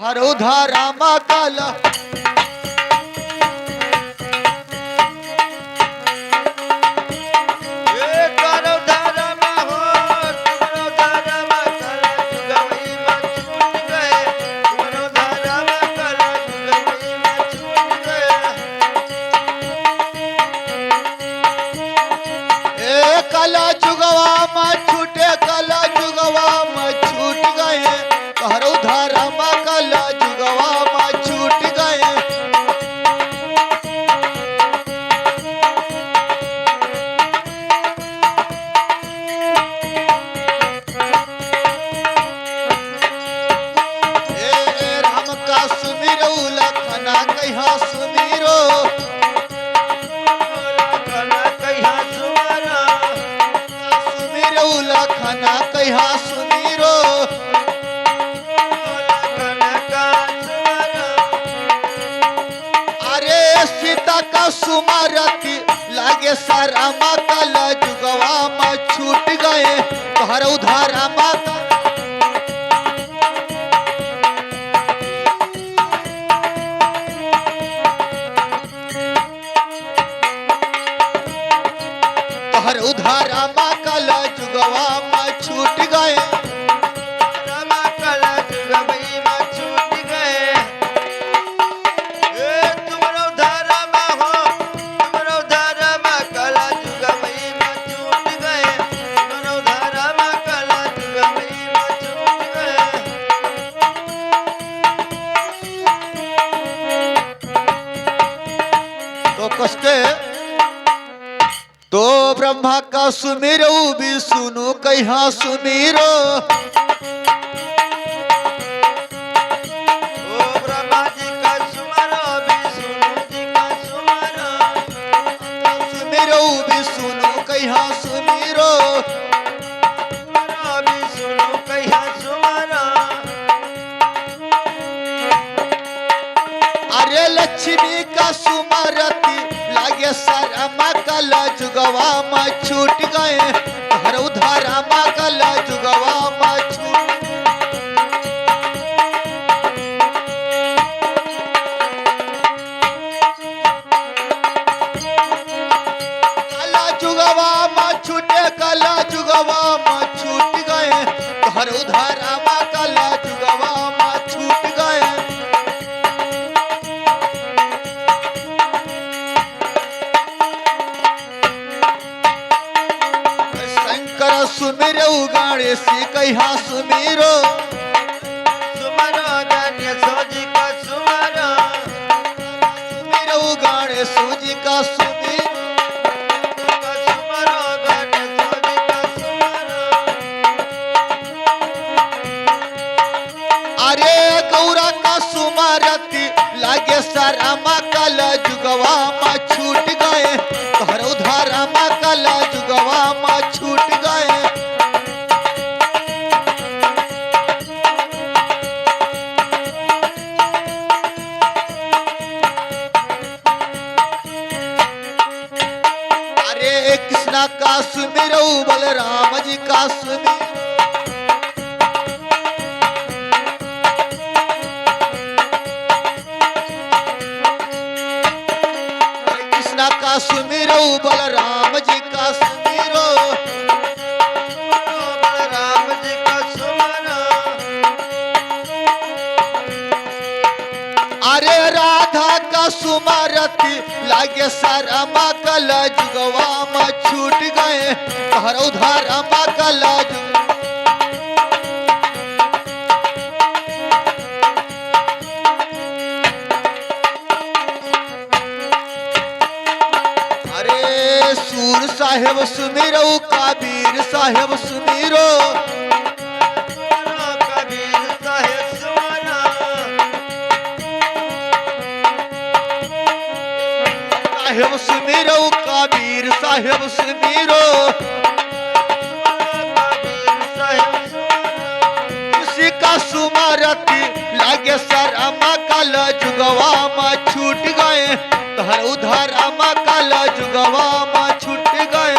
हर उधारा काला कला जुगवा में छूटे कला जुगवा में छूट गए हर उधारा कला जुगवा में छूट गए राम का सुमिरो लखना कहा सुमिरो लखना कहा सुमिरो अरे सीता का सुमारती लागे सारा कला जुगवा में छूट गए हर उधारा हर उधारा कला जुगवा में छूट गए कला जुगवई में छूट गए तुम्हारा उधारा हो तुम्हारा उधारा कला जुगवई में छूट गए तुम्हारा उधारा कला जुगवई में छूट गए तो कसके तो ब्रह्मा का सुमिरो विष्णु कहा सुमिरो ब्रह्मा जी का सुमरो विष्णु जी का सुमरो सुमिरो विष्णु कहा सुमिरो विष्णु कहा सुमरो अरे लक्ष्मी का सुमरती लागे सारा कला जुगवा में छूट गए हर उधारा कला जुगवा में छूट कला जुगवा में छूटे कला जुगवा में छूट गए हर उधारा कला जुगवा में छूट गए सुमिरो गणेश कहा सुमिरो सुमरो गणेश जी का सुमरो सुमिरो गणेश जी का सुमरो गणेश जी का सुमरो अरे गौरा का सुमरती लागे सारा कला जुगवा में छूट गए हर उधारा कला जुगवा में छूट गए अरे कृष्णा का सुमिरो बलराम जी का सुमिरो कृष्णा का सुमिरो बलराम जी का सुमिरो बलराम जी का सुमिरो अरे राधा का सुमरती लागे सारा कला जुगवा में छूट गए हर उधारा कला अरे सूर साहेब सुमिरो कबीर साहेब सुमिरो कबीर साहेब सुमिरो साहेब सुमिरो कबीर साहेब सुमिरो किसी का सुमरती लागे सारा कला जुगवा में छूट गए हर उधारा कला जुगवा में छूट गए